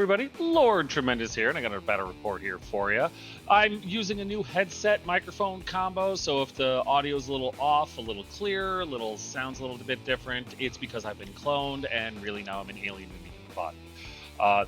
everybody, Lord Tremendous here, and I got a battle report here for you. I'm using a new headset microphone combo, so if the audio is a little off, a little clearer, sounds a little bit different, it's because I've been cloned, and really now I'm an alien in the human body.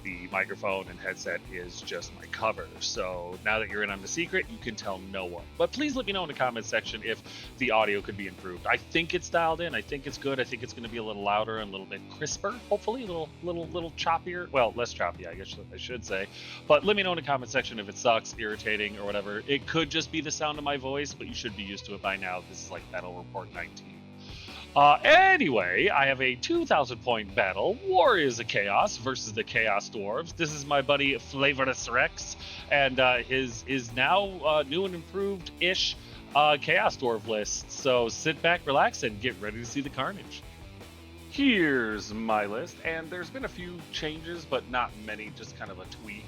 The microphone and headset is just my cover. So now that you're in on the secret, you can tell no one. But please let me know in the comment section if the audio could be improved. I think it's dialed in. I think it's good. I think it's going to be a little louder and a little bit crisper. Hopefully, a little choppier. Well, less choppy, I guess I should say. But let me know in the comment section if it sucks, irritating, or whatever. It could just be the sound of my voice, but you should be used to it by now. This is like Battle Report 19. Anyway, I have a 2,000 point battle. War is a Chaos versus the Chaos Dwarves. This is my buddy Flavorless Rex, and his is now new and improved-ish Chaos Dwarf list. So sit back, relax, and get ready to see the carnage. Here's my list, and there's been a few changes, but not many, just kind of a tweak.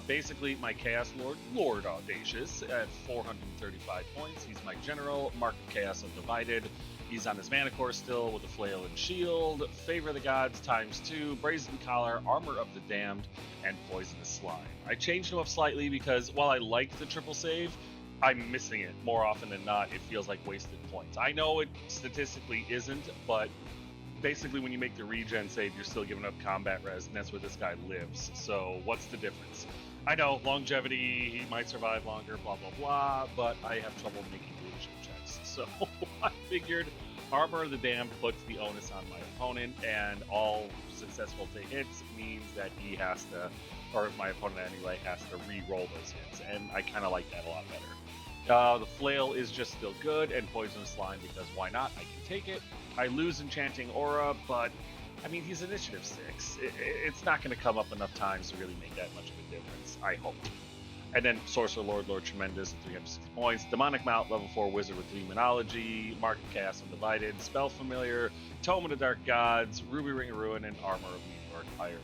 Basically, my Chaos Lord, Lord Audacious, at 435 points. He's my general, Mark of Chaos Undivided. He's on his mana core still with a flail and shield, Favor of the Gods ×2, Brazen Collar, Armor of the Damned, and Poisonous Slime. I changed him up slightly because while I like the triple save, I'm missing it more often than not. It feels like wasted points. I know it statistically isn't, but basically when you make the regen save, you're still giving up combat res, and that's where this guy lives. So what's the difference? I know, longevity, he might survive longer, blah, blah, blah, but I have trouble making leadership checks. So I figured Armor of the Damned puts the onus on my opponent, and all successful to hits means that he has to, or my opponent anyway, has to re-roll those hits, and I kind of like that a lot better. The Flail is just still good, and Poisonous Slime, because why not? I can take it. I lose Enchanting Aura, but I mean, he's initiative 6. It's not going to come up enough times to really make that much of a difference, I hope. And then Sorcerer Lord, Lord Tremendous at 360 points. Demonic Mount, level 4 Wizard with Demonology. Mark of Chaos Undivided. Spell Familiar. Tome of the Dark Gods. Ruby Ring of Ruin. And Armor of Meteoric Iron.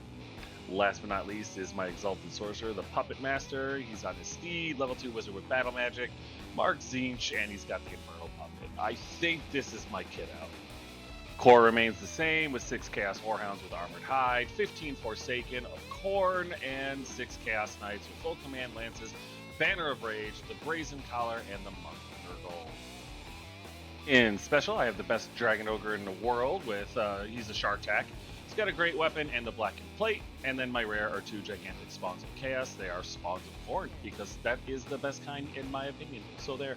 Last but not least is my Exalted Sorcerer, the Puppet Master. He's on his steed. Level 2 Wizard with Battle Magic. Mark Zinch. And he's got the Infernal Puppet. I think this is my kit out. Core remains the same with 6 Chaos Warhounds with Armored Hide, 15 Forsaken of Khorne, and 6 Chaos Knights with full command lances, Banner of Rage, the Brazen Collar, and the Monk Girdle. In special, I have the best Dragon Ogre in the world with, he's a Shartak. He's got a great weapon and the Blackened Plate, and then my rare are 2 gigantic Spawns of Chaos. They are Spawns of Khorne, because that is the best kind in my opinion. So there.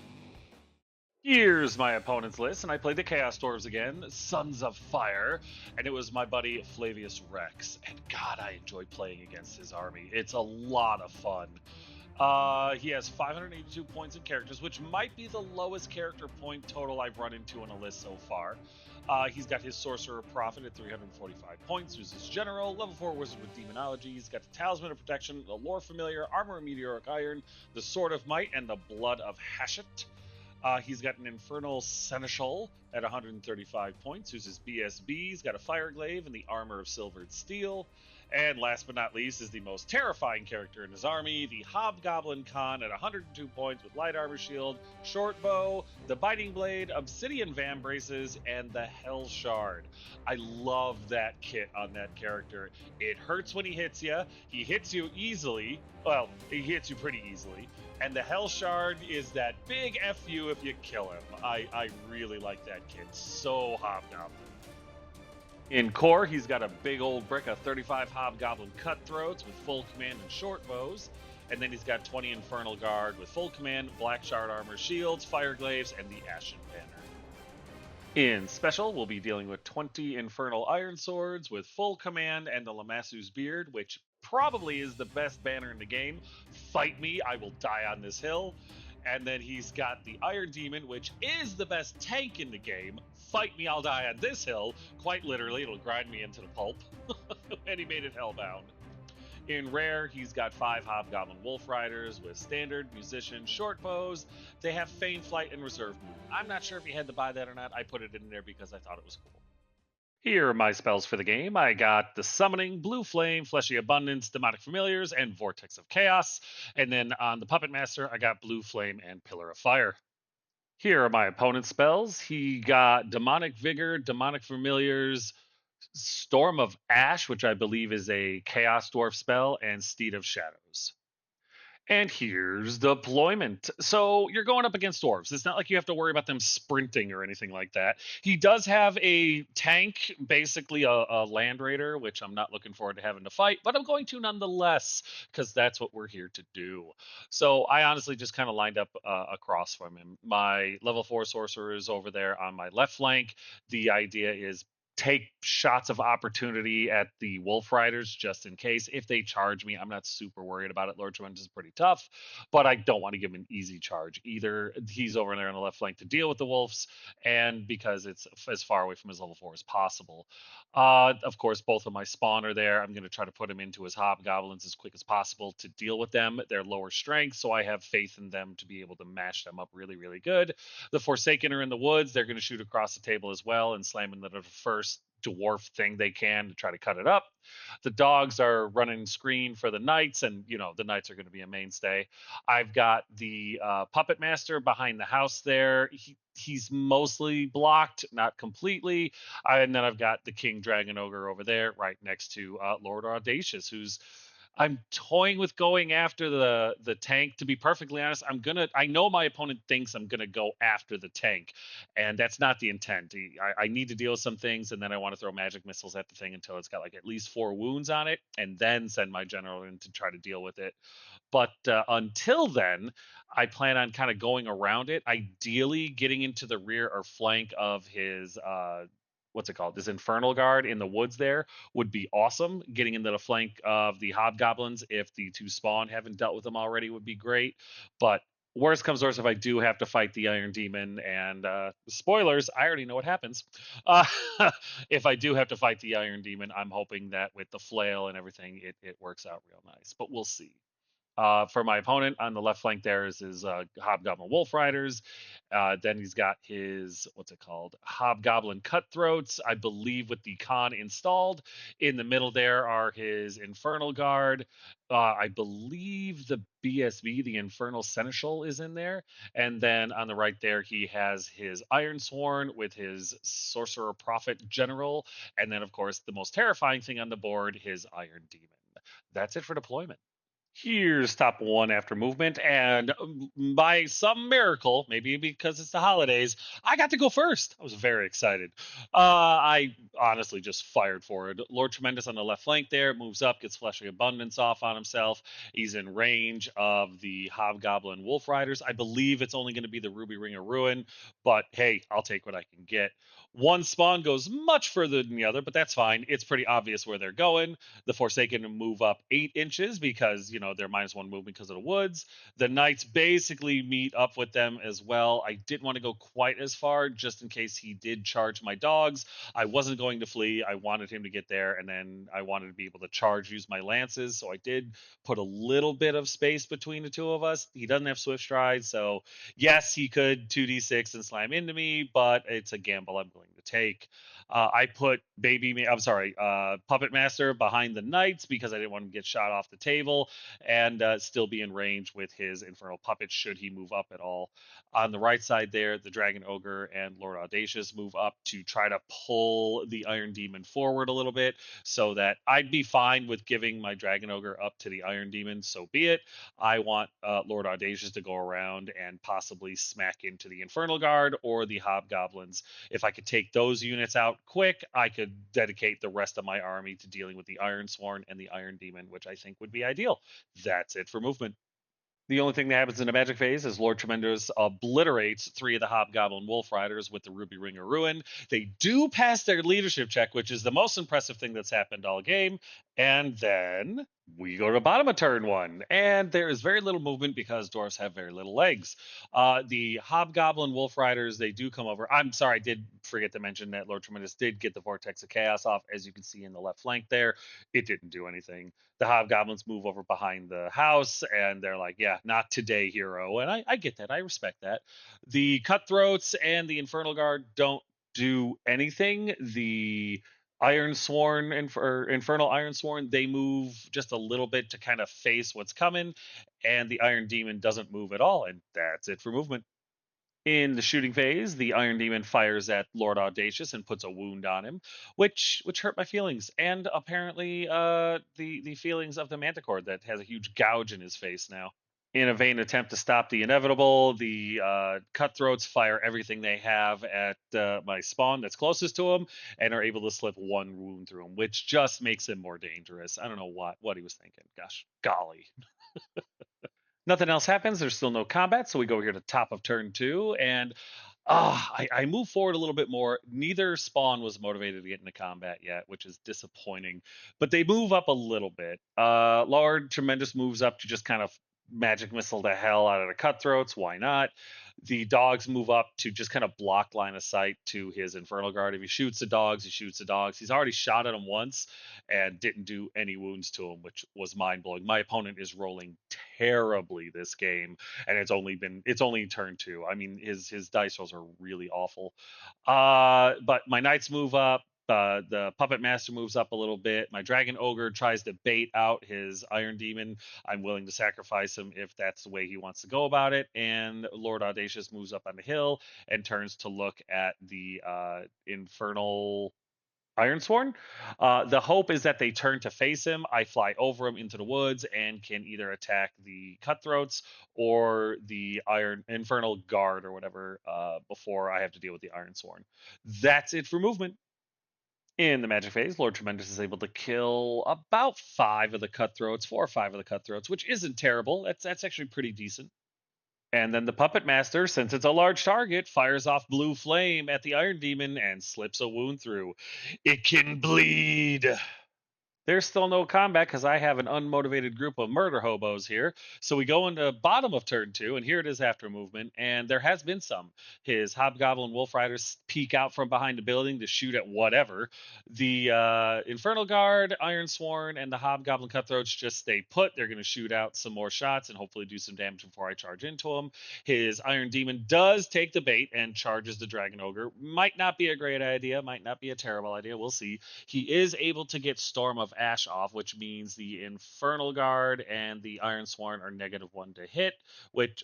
Here's my opponent's list, and I played the Chaos Dwarves again, Sons of Fire, and it was my buddy Flavius Rex. And God, I enjoy playing against his army. It's a lot of fun. He has 582 points in characters, which might be the lowest character point total I've run into in a list so far. He's got his Sorcerer Prophet at 345 points, who's his general, level 4 Wizard with Demonology. He's got the Talisman of Protection, the Lore Familiar, Armor of Meteoric Iron, the Sword of Might, and the Blood of Hashut. He's got an Infernal Seneschal at 135 points, who's his BSB. He's got a Fireglaive and the Armor of Silvered Steel. And last but not least is the most terrifying character in his army, the Hobgoblin Khan at 102 points with Light Armor Shield, Short Bow, the Biting Blade, Obsidian Van Braces, and the Hell Shard. I love that kit on that character. It hurts when he hits you. He hits you easily. Well, he hits you pretty easily. And the Hell Shard is that big FU if you kill him. I really like that kit. So Hobgoblin. In core, he's got a big old brick of 35 Hobgoblin Cutthroats with full command and short bows. And then he's got 20 Infernal Guard with full command, Black Shard Armor Shields, Fireglaves, and the Ashen Banner. In special, we'll be dealing with 20 Infernal Iron Swords with full command and the Lamasu's Beard, which probably is the best banner in the game. Fight me, I will die on this hill. And then he's got the Iron Demon, which is the best tank in the game. Fight me, I'll die on this hill. Quite literally, it'll grind me into the pulp. And he made it hellbound. In rare, he's got 5 Hobgoblin Wolf Riders with Standard, Musician, Short Bows. They have Feign Flight and Reserve Move. I'm not sure if you had to buy that or not. I put it in there because I thought it was cool. Here are my spells for the game. I got the Summoning, Blue Flame, Fleshy Abundance, Demonic Familiars, and Vortex of Chaos. And then on the Puppet Master, I got Blue Flame and Pillar of Fire. Here are my opponent's spells. He got Demonic Vigor, Demonic Familiars, Storm of Ash, which I believe is a Chaos Dwarf spell, and Steed of Shadows. And here's deployment. So you're going up against dwarves. It's not like you have to worry about them sprinting or anything like that. He does have a tank, basically a land raider, which I'm not looking forward to having to fight, but I'm going to nonetheless because that's what we're here to do. So I honestly just kind of lined up across from him. My level 4 sorcerer is over there on my left flank. The idea is take shots of opportunity at the Wolf Riders just in case. If they charge me, I'm not super worried about it. Lord Tremendous is pretty tough, but I don't want to give him an easy charge either. He's over there on the left flank to deal with the Wolves, and because it's as far away from his level 4 as possible. Of course, both of my spawn are there. I'm going to try to put him into his hobgoblins as quick as possible to deal with them. They're lower strength, so I have faith in them to be able to mash them up really, really good. The Forsaken are in the woods. They're going to shoot across the table as well and slam into the first dwarf thing they can to try to cut it up. The dogs are running screen for the knights, and the knights are going to be a mainstay. I've got the puppet master behind the house there. He's mostly blocked, not completely. And then I've got the king dragon ogre over there, right next to Lord Audacious, who's I'm toying with going after the tank. To be perfectly honest, I know my opponent thinks I'm gonna go after the tank, and that's not the intent. I need to deal with some things, and then I want to throw magic missiles at the thing until it's got like at least 4 wounds on it, and then send my general in to try to deal with it. But until then, I plan on kind of going around it, ideally getting into the rear or flank of his what's it called? This infernal guard in the woods there would be awesome. Getting into the flank of the hobgoblins, if the two spawn haven't dealt with them already, would be great. But worst comes worst, if I do have to fight the Iron Demon, and spoilers, I already know what happens. Uh, if I do have to fight the Iron Demon, I'm hoping that with the flail and everything, it works out real nice. But we'll see. For my opponent on the left flank, there is his Hobgoblin Wolf Riders. Then he's got his, what's it called? Hobgoblin Cutthroats, I believe, with the con installed. In the middle, there are his Infernal Guard. I believe the BSB, the Infernal Seneschal, is in there. And then on the right there, he has his Iron Sworn with his Sorcerer Prophet General. And then, of course, the most terrifying thing on the board, his Iron Demon. That's it for deployment. Here's top one after movement, and by some miracle, maybe because it's the holidays, I got to go first. I was very excited. I honestly just fired forward. Lord Tremendous on the left flank there moves up, gets Fleshly Abundance off on himself. He's in range of the Hobgoblin Wolf Riders. I believe it's only going to be the Ruby Ring of Ruin, but hey, I'll take what I can get. One spawn goes much further than the other, but that's fine. It's pretty obvious where they're going. The Forsaken move up 8 inches because, they're -1 movement because of the woods. The Knights basically meet up with them as well. I didn't want to go quite as far just in case he did charge my dogs. I wasn't going to flee. I wanted him to get there, and then I wanted to be able to charge, use my lances. So I did put a little bit of space between the two of us. He doesn't have Swift Stride, so yes, he could 2d6 and slam into me, but it's a gamble I'm willing to take. I put Puppet Master behind the Knights because I didn't want him to get shot off the table and still be in range with his Infernal Puppet should he move up at all. On the right side there, the Dragon Ogre and Lord Audacious move up to try to pull the Iron Demon forward a little bit so that I'd be fine with giving my Dragon Ogre up to the Iron Demon, so be it. I want Lord Audacious to go around and possibly smack into the Infernal Guard or the Hobgoblins. If I could take those units out quick, I could dedicate the rest of my army to dealing with the Iron Sworn and the Iron Demon, which I think would be ideal. That's it for movement. The only thing that happens in the magic phase is Lord Tremendous obliterates 3 of the Hobgoblin Wolf Riders with the Ruby Ring of Ruin. They do pass their leadership check, which is the most impressive thing that's happened all game. And then we go to the bottom of turn 1, and there is very little movement because dwarves have very little legs. The Hobgoblin Wolf Riders, they do come over. I'm sorry, I did forget to mention that Lord Tremendous did get the Vortex of Chaos off, as you can see in the left flank there. It didn't do anything. The Hobgoblins move over behind the house, and they're like, yeah, not today, hero. And I get that. I respect that. The Cutthroats and the Infernal Guard don't do anything. The Iron Sworn or Infernal Iron Sworn, they move just a little bit to kind of face what's coming, and the Iron Demon doesn't move at all, and that's it for movement. In the shooting phase, the Iron Demon fires at Lord Audacious and puts a wound on him, which hurt my feelings, and apparently the feelings of the Manticore that has a huge gouge in his face now. In a vain attempt to stop the inevitable, the cutthroats fire everything they have at my spawn that's closest to him, and are able to slip one wound through him, which just makes him more dangerous. I don't know what he was thinking. Gosh, golly. Nothing else happens. There's still no combat, so we go here to top of turn two, and I move forward a little bit more. Neither spawn was motivated to get into combat yet, which is disappointing. But they move up a little bit. Lord Tremendous moves up to just kind of magic missile the hell out of the cutthroats. Why not? The dogs move up to just kind of block line of sight to his Infernal Guard. If he shoots the dogs, he shoots the dogs. He's already shot at him once and didn't do any wounds to him, which was mind blowing. My opponent is rolling terribly this game, and it's only turn two. I mean, his dice rolls are really awful. But my knights move up. The puppet master moves up a little bit. My dragon ogre tries to bait out his iron demon. I'm willing to sacrifice him if that's the way he wants to go about it. And Lord Audacious moves up on the hill and turns to look at the infernal Ironsworn. The hope is that they turn to face him. I fly over him into the woods and can either attack the cutthroats or the Iron Infernal Guard or whatever before I have to deal with the Ironsworn. That's it for movement. In the magic phase, Lord Tremendous is able to kill about five of the cutthroats, four or five of the cutthroats, which isn't terrible. That's actually pretty decent. And then the Puppet Master, since it's a large target, fires off blue flame at the Iron Demon and slips a wound through. It can bleed. There's still no combat because I have an unmotivated group of murder hobos here. So we go into bottom of turn two, and here it is after movement, and there has been some. His Hobgoblin Wolf Riders peek out from behind the building to shoot at whatever. The Infernal Guard, Iron Sworn, and the Hobgoblin Cutthroats just stay put. They're going to shoot out some more shots and hopefully do some damage before I charge into them. His Iron Demon does take the bait and charges the Dragon Ogre. Might not be a great idea, might not be a terrible idea. We'll see. He is able to get Storm of Ash off, which means the Infernal Guard and the Iron Sworn are -1 to hit,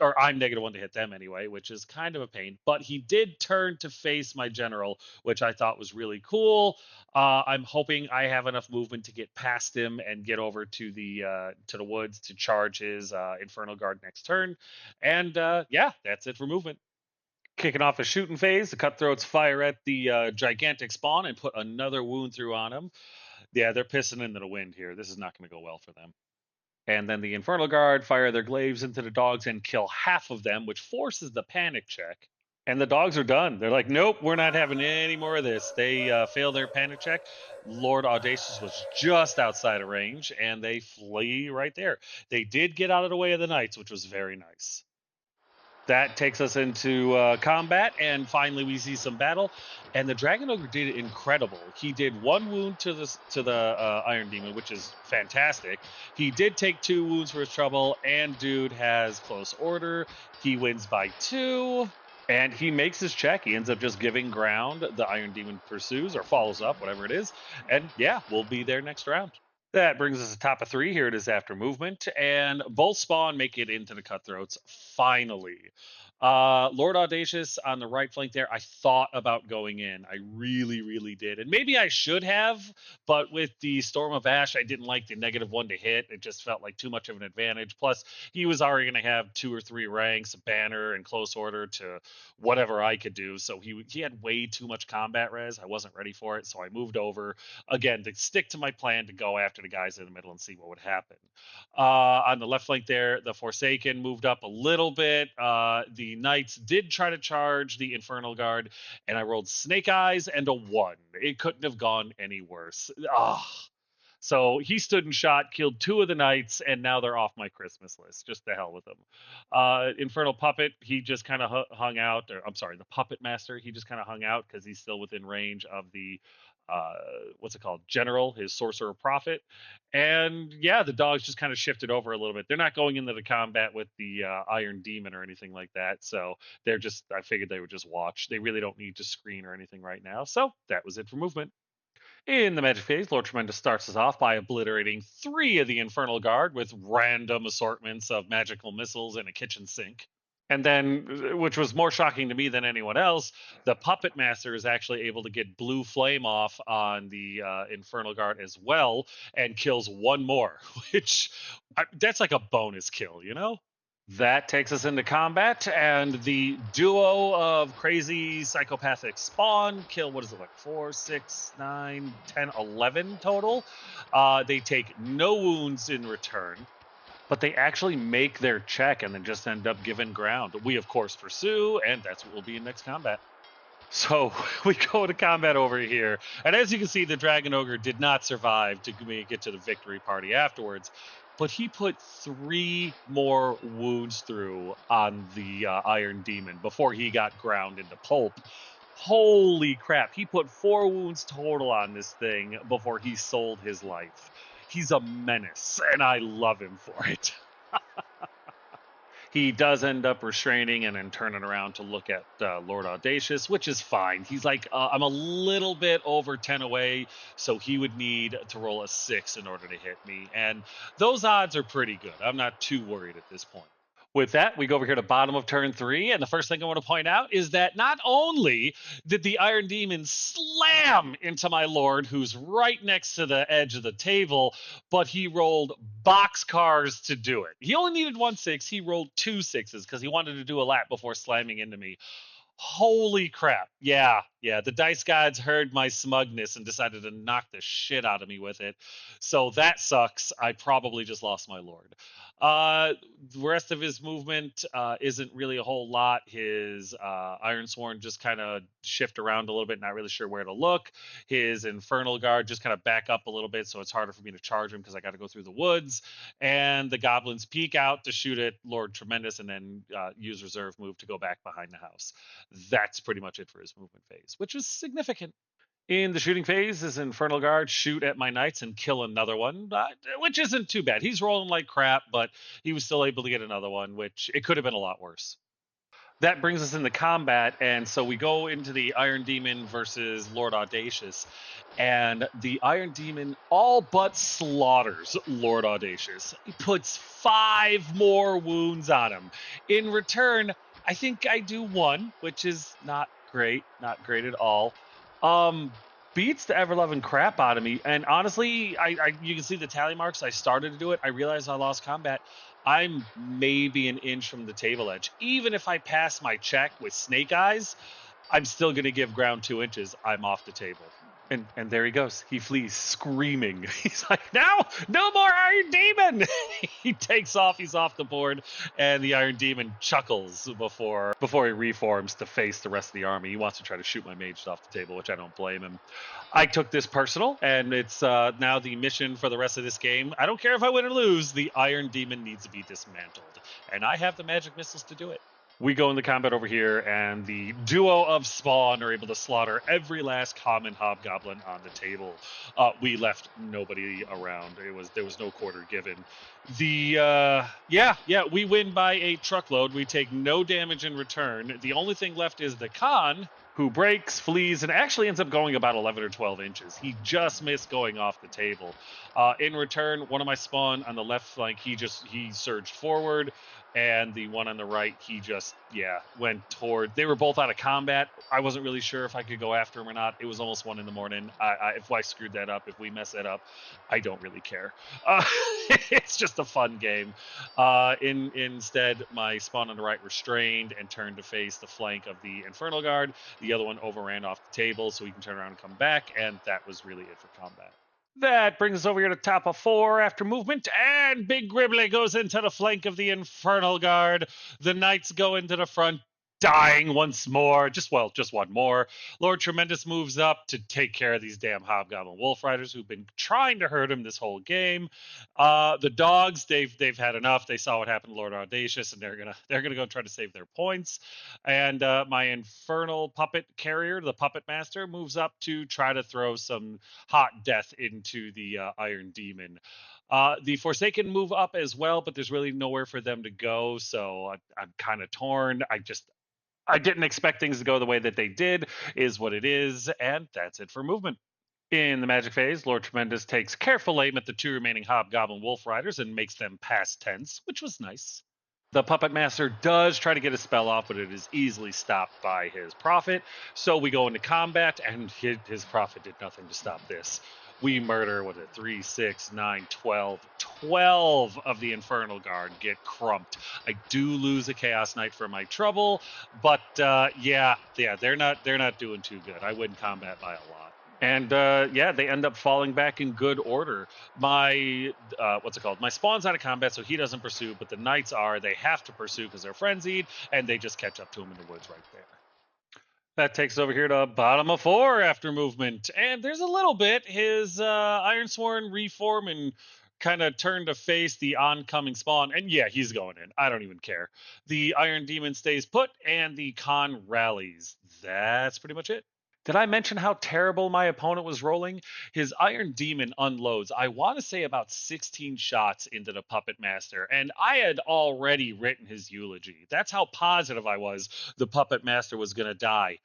or I'm -1 to hit them anyway, which is kind of a pain. But he did turn to face my general, which I thought was really cool. I'm hoping I have enough movement to get past him and get over to the woods to charge his Infernal Guard next turn. And yeah, that's it for movement. Kicking off a shooting phase, the cutthroats fire at the gigantic spawn and put another wound through on him. Yeah, they're pissing into the wind here. This is not going to go well for them. And then the Infernal Guard fire their glaives into the dogs and kill half of them, which forces the panic check. And the dogs are done. They're like, nope, we're not having any more of this. They fail their panic check. Lord Audacious was just outside of range, and they flee right there. They did get out of the way of the knights, which was very nice. That takes us into combat, and finally we see some battle. And the Dragon Ogre did incredible. He did one wound to the Iron Demon, which is fantastic. He did take 2 wounds for his trouble, and dude has close order. He wins by 2, and he makes his check. He ends up just giving ground. The Iron Demon pursues or follows up, whatever it is. And yeah, we'll be there next round. That brings us to top of 3. Here it is after movement, and both spawn make it into the cutthroats finally. Lord Audacious on the right flank there. I thought about going in. I really, really did, and maybe I should have. But with the Storm of Ash, I didn't like the -1 to hit. It just felt like too much of an advantage. Plus, he was already going to have 2 or 3 ranks, banner, and close order to whatever I could do. So he had way too much combat res. I wasn't ready for it, so I moved over again to stick to my plan to go after the guys in the middle and see what would happen. On the left flank there, the Forsaken moved up a little bit. The Knights did try to charge the Infernal Guard, and I rolled Snake Eyes and a 1. It couldn't have gone any worse. So he stood and shot, killed 2 of the knights, and now they're off my Christmas list. Just the hell with them. Infernal Puppet, he just kind of hung out. Or I'm sorry, the Puppet Master, he just kind of hung out because he's still within range of the what's it called, General, his Sorcerer Prophet. And yeah, the dogs just kind of shifted over a little bit. They're not going into the combat with the Iron Demon or anything like that. So they're just, I figured they would just watch. They really don't need to screen or anything right now. So that was it for movement. In the magic phase, Lord Tremendous starts us off by obliterating 3 of the Infernal Guard with random assortments of magical missiles and a kitchen sink. And then, which was more shocking to me than anyone else, the Puppet Master is actually able to get Blue Flame off on the Infernal Guard as well and kills one more, which that's like a bonus kill, you know? That takes us into combat, and the duo of crazy psychopathic spawn kill, what is it, like 4, 6, 9, 10, 11 total? They take no wounds in return, but they actually make their check and then just end up giving ground. We, of course, pursue, and that's what will be in next combat. So we go to combat over here, and as you can see, the Dragon Ogre did not survive to make it to the victory party afterwards, but he put 3 more wounds through on the Iron Demon before he got ground into pulp. Holy crap, he put 4 wounds total on this thing before he sold his life. He's a menace, and I love him for it. He does end up restraining and then turning around to look at Lord Audacious, which is fine. He's like, I'm a little bit over 10 away, so he would need to roll a 6 in order to hit me. And those odds are pretty good. I'm not too worried at this point. With that, we go over here to bottom of turn 3, and the first thing I want to point out is that not only did the Iron Demon slam into my Lord, who's right next to the edge of the table, but he rolled boxcars to do it. He only needed 1 6. He rolled 2 6s because he wanted to do a lap before slamming into me. Holy crap. Yeah. The dice gods heard my smugness and decided to knock the shit out of me with it. So that sucks. I probably just lost my Lord. The rest of his movement isn't really a whole lot. His Ironsworn just kind of shift around a little bit, not really sure where to look. His Infernal Guard just kind of back up a little bit, so it's harder for me to charge him because I got to go through the woods. And the goblins peek out to shoot at Lord Tremendous and then use reserve move to go back behind the house. That's pretty much it for his movement phase, which was significant. In the shooting phase, his Infernal Guard shoot at my knights and kill another one, which isn't too bad. He's rolling like crap, but he was still able to get another one, which it could have been a lot worse. That brings us into combat, and so we go into the Iron Demon versus Lord Audacious, and the Iron Demon all but slaughters Lord Audacious. He puts 5 more wounds on him. In return, I think I do 1, which is not great at all. Beats the ever-loving crap out of me, and honestly, you can see the tally marks. I started to do it. I realized I lost combat. I'm maybe an inch from the table edge. Even if I pass my check with snake eyes, I'm still going to give ground 2 inches. I'm off the table. And there he goes. He flees screaming. He's like, no more Iron Demon. He takes off. He's off the board. And the Iron Demon chuckles before he reforms to face the rest of the army. He wants to try to shoot my mage off the table, which I don't blame him. I took this personal, and it's now the mission for the rest of this game. I don't care if I win or lose. The Iron Demon needs to be dismantled. And I have the magic missiles to do it. We go into combat over here, and the duo of Spawn are able to slaughter every last common hobgoblin on the table. We left nobody around. There was no quarter given. We win by a truckload. We take no damage in return. The only thing left is the Khan, who breaks, flees, and actually ends up going about 11 or 12 inches. He just missed going off the table. In return, one of my Spawn on the left flank, he surged forward, and the one on the right, he just went toward. They were both out of combat. I wasn't really sure if I could go after him or not. It was almost 1 a.m. If I screwed that up, if we mess that up, I don't really care. It's just a fun game. Instead, my Spawn on the right restrained and turned to face the flank of the Infernal Guard. The other one overran off the table, so he can turn around and come back, and that was really it for combat. That brings us over here to top of 4 after movement, and Big Gribbly goes into the flank of the Infernal Guard. The Knights go into the front, dying once more. Just one more. Lord Tremendous moves up to take care of these damn Hobgoblin Wolf Riders who've been trying to hurt him this whole game. The dogs, they've had enough. They saw what happened to Lord Audacious, and they're gonna go try to save their points. And my Infernal Puppet Carrier, the Puppet Master, moves up to try to throw some hot death into the Iron Demon. The Forsaken move up as well, but there's really nowhere for them to go, so I'm kind of torn. I didn't expect things to go the way that they did, is what it is, and that's it for movement. In the magic phase, Lord Tremendous takes careful aim at the 2 remaining Hobgoblin Wolf Riders and makes them pass tense, which was nice. The Puppet Master does try to get a spell off, but it is easily stopped by his Prophet. So we go into combat, and his Prophet did nothing to stop this. We murder, what is it, 3, 6, 9, 12. 12 of the Infernal Guard get crumped. I do lose a Chaos Knight for my trouble, but yeah, they're not doing too good. I win combat by a lot. And yeah, they end up falling back in good order. My what's it called? My spawn's out of combat, so he doesn't pursue, but the knights are. They have to pursue because they're frenzied, and they just catch up to him in the woods right there. That takes over here to bottom of 4 after movement, and there's a little bit. His Ironsworn reform and kind of turn to face the oncoming spawn, and yeah, he's going in. I don't even care. The Iron Demon stays put, and the Khan rallies. That's pretty much it. Did I mention how terrible my opponent was rolling? His Iron Demon unloads, I want to say about 16 shots into the Puppet Master, and I had already written his eulogy. That's how positive I was the Puppet Master was going to die.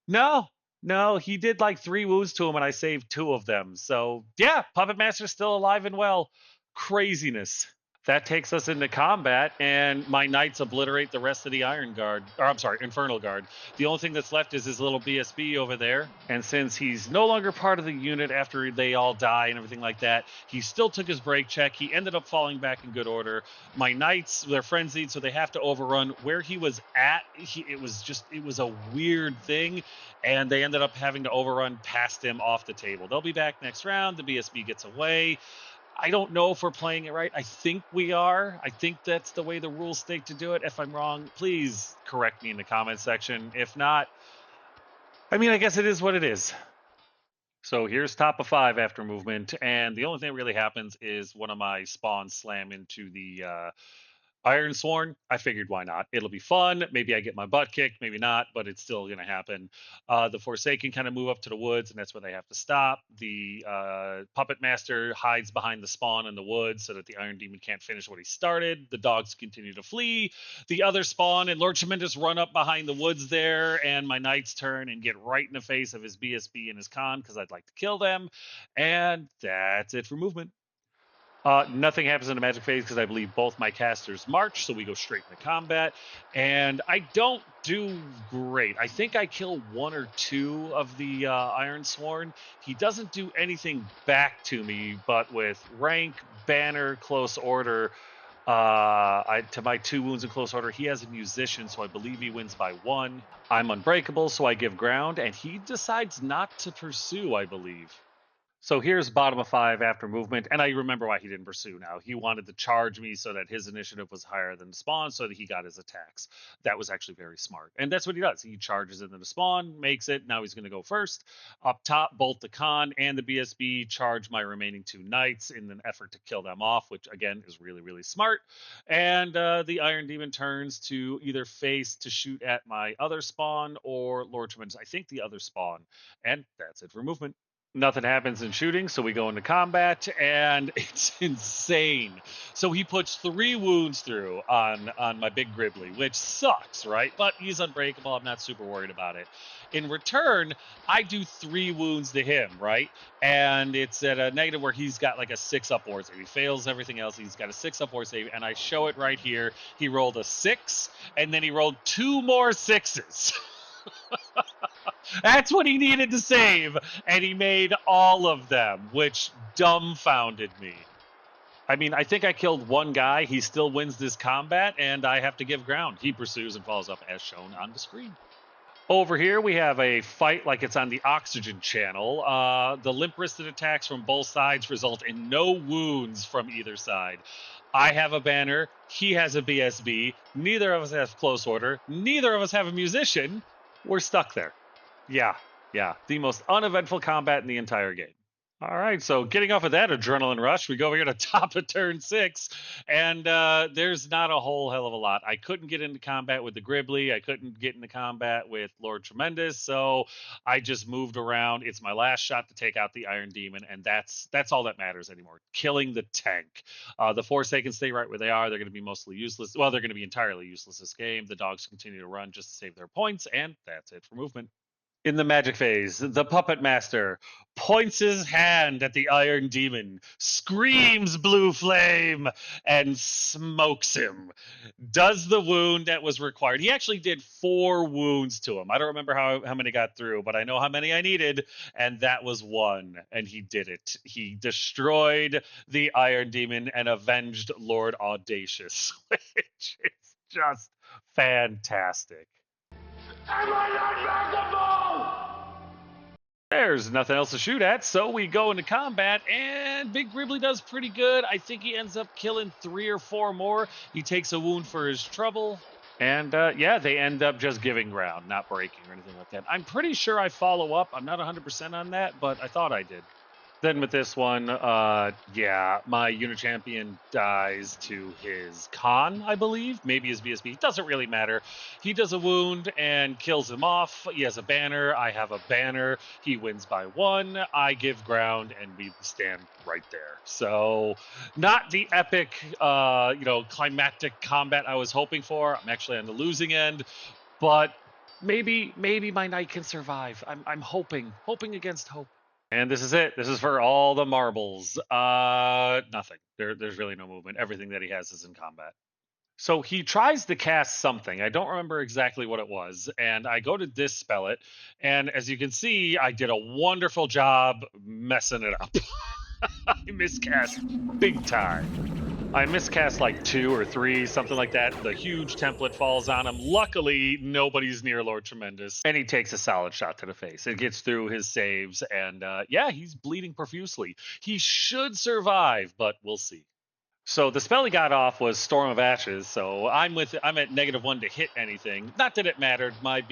No, no, he did like 3 wounds to him, and I saved 2 of them. So, yeah, Puppet Master's still alive and well. Craziness. That takes us into combat, and my knights obliterate the rest of the Iron Guard. Or, I'm sorry, Infernal Guard. The only thing that's left is his little BSB over there. And since he's no longer part of the unit after they all die and everything like that, he still took his break check. He ended up falling back in good order. My knights, they're frenzied, so they have to overrun. Where he was at, it was a weird thing, and they ended up having to overrun past him off the table. They'll be back next round. The BSB gets away. I don't know if we're playing it right. I think we are. I think that's the way the rules state to do it. If I'm wrong, please correct me in the comments section. If not, I mean, I guess it is what it is. So here's top of 5 after movement, and the only thing that really happens is one of my spawns slam into the Ironsworn, I figured why not? It'll be fun. Maybe I get my butt kicked, maybe not, but it's still going to happen. The Forsaken kind of move up to the woods, and that's where they have to stop. The Puppet Master hides behind the spawn in the woods so that the Iron Demon can't finish what he started. The dogs continue to flee. The other spawn and Lord Tremendous run up behind the woods there, and my knights turn and get right in the face of his BSB and his con because I'd like to kill them. And that's it for movement. Nothing happens in the magic phase because I believe both my casters march, so we go straight into combat. And I don't do great. I think I kill 1 or 2 of the Ironsworn. He doesn't do anything back to me, but with rank, banner, close order, to my 2 wounds in close order, he has a musician, so I believe he wins by 1. I'm unbreakable, so I give ground, and he decides not to pursue, I believe. So here's bottom of 5 after movement, and I remember why he didn't pursue now. He wanted to charge me so that his initiative was higher than the spawn so that he got his attacks. That was actually very smart. And that's what he does. He charges into the spawn, makes it. Now he's going to go first. Up top, both the Khan and the BSB charge my remaining 2 knights in an effort to kill them off, which again is really, really smart. And the Iron Demon turns to either face to shoot at my other spawn or Lord Tremendous. I think the other spawn. And that's it for movement. Nothing happens in shooting, so we go into combat, and it's insane. So he puts 3 wounds through on my big Gribbly, which sucks, right? But he's unbreakable. I'm not super worried about it. In return, I do 3 wounds to him, right? And it's at a negative where he's got like a 6 up ward save. He fails everything else. He's got a 6 up ward save, and I show it right here. He rolled a 6, and then he rolled 2 more 6s. That's what he needed to save, and he made all of them, which dumbfounded me. I mean, I think I killed 1 guy. He still wins this combat, and I have to give ground. He pursues and follows up as shown on the screen. Over here, we have a fight like it's on the Oxygen channel. The limp-wristed attacks from both sides result in no wounds from either side. I have a banner. He has a BSB. Neither of us have close order. Neither of us have a musician. We're stuck there. Yeah. The most uneventful combat in the entire game. All right, so getting off of that adrenaline rush, we go over here to top of turn 6, and there's not a whole hell of a lot. I couldn't get into combat with the Gribbly. I couldn't get into combat with Lord Tremendous, so I just moved around. It's my last shot to take out the Iron Demon, and that's all that matters anymore. Killing the tank. The Forsaken stay right where they are. They're going to be mostly useless. Well, they're going to be entirely useless this game. The dogs continue to run just to save their points, and that's it for movement. In the magic phase, the puppet master points his hand at the iron demon, screams blue flame, and smokes him. Does the wound that was required. He actually did 4 wounds to him. I don't remember how many got through, but I know how many I needed, and that was 1. And he did it. He destroyed the iron demon and avenged Lord Audacious, which is just fantastic. Am I not merciful? There's nothing else to shoot at, so we go into combat, and Big Gribbly does pretty good. I think he ends up killing 3 or 4 more. He takes a wound for his trouble. And yeah, they end up just giving ground, not breaking or anything like that. I'm pretty sure I follow up. I'm not 100% on that, but I thought I did. Then with this one, yeah, my Unichampion dies to his Khan, I believe. Maybe his BSB. It doesn't really matter. He does a wound and kills him off. He has a banner. I have a banner. He wins by 1. I give ground, and we stand right there. So not the epic, climactic combat I was hoping for. I'm actually on the losing end, but maybe my knight can survive. I'm hoping against hope. And this is it. This is for all the marbles. Nothing. There's really no movement. Everything that he has is in combat. So he tries to cast something. I don't remember exactly what it was. And I go to dispel it. And as you can see, I did a wonderful job messing it up. I miscast big time. I miscast like 2 or 3, something like that. The huge template falls on him. Luckily, nobody's near Lord Tremendous, and he takes a solid shot to the face. It gets through his saves, and yeah, he's bleeding profusely. He should survive, but we'll see. So the spell he got off was Storm of Ashes, so I'm at -1 to hit anything. Not that it mattered. My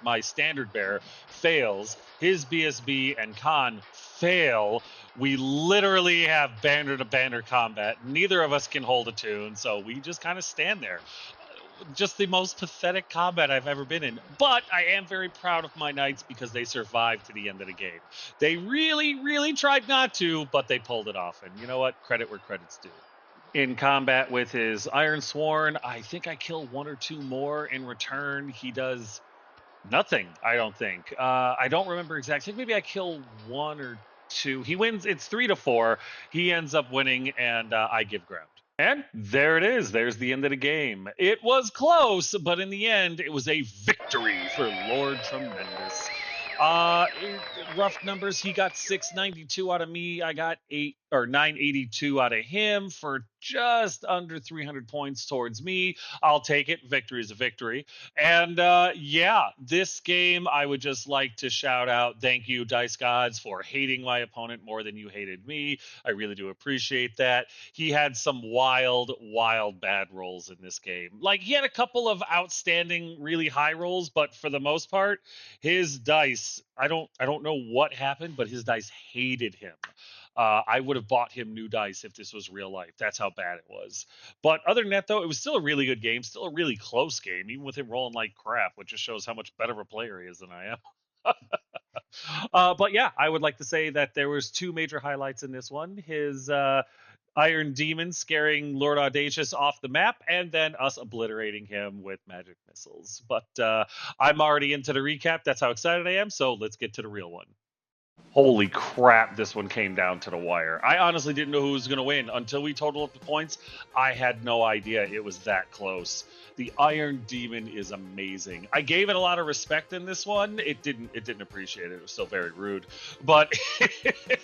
my standard bearer fails. His BSB and Khan fail. We literally have banner to banner combat. Neither of us can hold a tune, so we just kind of stand there. Just the most pathetic combat I've ever been in. But I am very proud of my knights because they survived to the end of the game. They really, really tried not to, but they pulled it off. And you know what? Credit where credit's due. In combat with his Iron Sworn, I think I kill 1 or 2 more. In return, he does nothing, I don't think. I don't remember exactly. Maybe I kill 1 or 2. He wins. It's 3 to 4. He ends up winning, and I give ground. And there it is. There's the end of the game. It was close, but in the end, it was a victory for Lord Tremendous. Rough numbers, he got 692 out of me. I got 982 out of him for just under 300 points towards me. I'll take it. Victory is a victory. And yeah, this game, I would just like to shout out, thank you, Dice Gods, for hating my opponent more than you hated me. I really do appreciate that. He had some wild bad rolls in this game. Like, he had a couple of outstanding, really high rolls, but for the most part, his dice, I don't know what happened, but his dice hated him. I would have bought him new dice if this was real life. That's how bad it was. But other than that, though, it was still a really good game, still a really close game, even with him rolling like crap, which just shows how much better of a player he is than I am. But yeah, I would like to say that there was 2 major highlights in this one. His Iron Demon scaring Lord Audacious off the map, and then us obliterating him with magic missiles. But I'm already into the recap. That's how excited I am, so let's get to the real one. Holy crap, this one came down to the wire. I honestly didn't know who was going to win. Until we totaled up the points, I had no idea it was that close. The Iron Demon is amazing. I gave it a lot of respect in this one. It didn't appreciate it. It was still very rude. But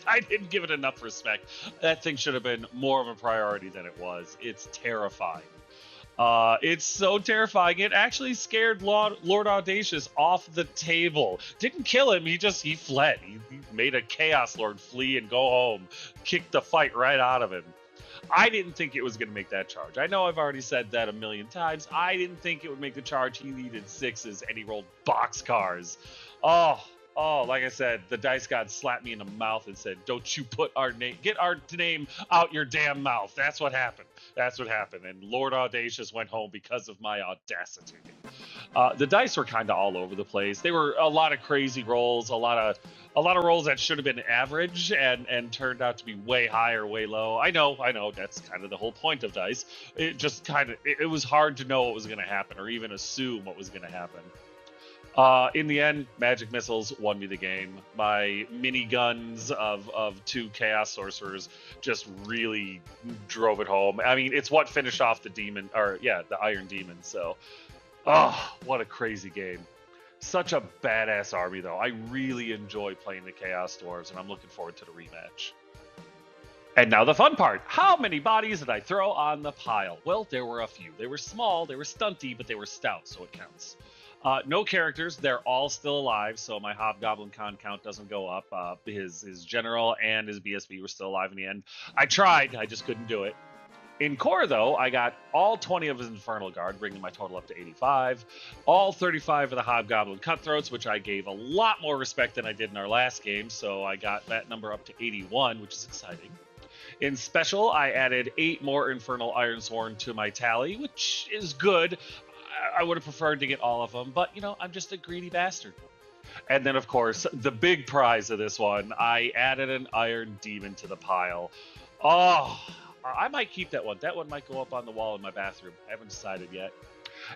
I didn't give it enough respect. That thing should have been more of a priority than it was. It's terrifying. It's so terrifying. It actually scared Lord Audacious off the table. Didn't kill him. He fled. He made a Chaos Lord flee and go home. Kicked the fight right out of him. I didn't think it was going to make that charge. I know I've already said that a million times. I didn't think it would make the charge. He needed 6s, and he rolled boxcars. Oh, like I said, the Dice God slapped me in the mouth and said, don't you put get our name out your damn mouth. That's what happened. And Lord Audacious went home because of my audacity. The dice were kind of all over the place. They were a lot of crazy rolls, a lot of rolls that should have been average and turned out to be way high or way low. I know. That's kind of the whole point of dice. It just it was hard to know what was going to happen or even assume what was going to happen. In the end, magic missiles won me the game. My mini guns of 2 chaos sorcerers just really drove it home. I mean, it's what finished off the demon, or yeah, the Iron Demon. So, oh, what a crazy game. Such a badass army, though. I really enjoy playing the Chaos Dwarves, and I'm looking forward to the rematch. And now the fun part. How many bodies did I throw on the pile? Well, there were a few. They were small, they were stunty, but they were stout, so it counts. No characters. They're all still alive, so my Hobgoblin con count doesn't go up. His General and his BSB were still alive in the end. I tried. I just couldn't do it. In core, though, I got all 20 of his Infernal Guard, bringing my total up to 85. All 35 of the Hobgoblin Cutthroats, which I gave a lot more respect than I did in our last game, so I got that number up to 81, which is exciting. In special, I added 8 more Infernal Ironsworn to my tally, which is good. I would have preferred to get all of them, but, you know, I'm just a greedy bastard. And then, of course, the big prize of this one, I added an Iron Demon to the pile. Oh, I might keep that one. That one might go up on the wall in my bathroom. I haven't decided yet.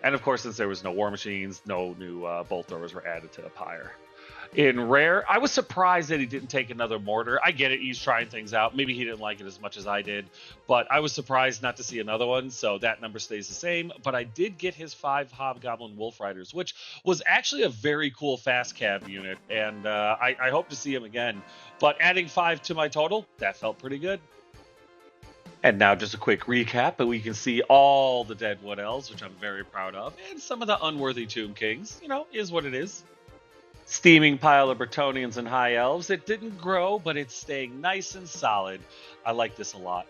And, of course, since there was no War Machines, no new Bolt Throwers were added to the pyre. In rare, I was surprised that he didn't take another mortar. I get it, he's trying things out. Maybe he didn't like it as much as I did, but I was surprised not to see another one, so that number stays the same. But I did get his 5 Hobgoblin Wolf Riders, which was actually a very cool fast cab unit, and I hope to see him again. But adding 5 to my total, that felt pretty good. And now just a quick recap, but we can see all the dead Wood Elves, which I'm very proud of, and some of the unworthy Tomb Kings. You know, is what it is. Steaming pile of Bretonnians and High Elves. It didn't grow, but it's staying nice and solid. I like this a lot.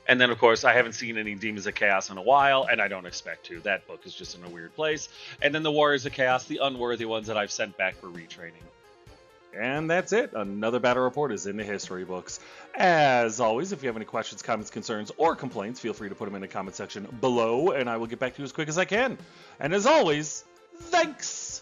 And then, of course, I haven't seen any Demons of Chaos in a while, and I don't expect to. That book is just in a weird place. And then the Warriors of Chaos, the unworthy ones that I've sent back for retraining. And that's it. Another battle report is in the history books. As always, if you have any questions, comments, concerns, or complaints, feel free to put them in the comment section below, and I will get back to you as quick as I can. And as always, thanks!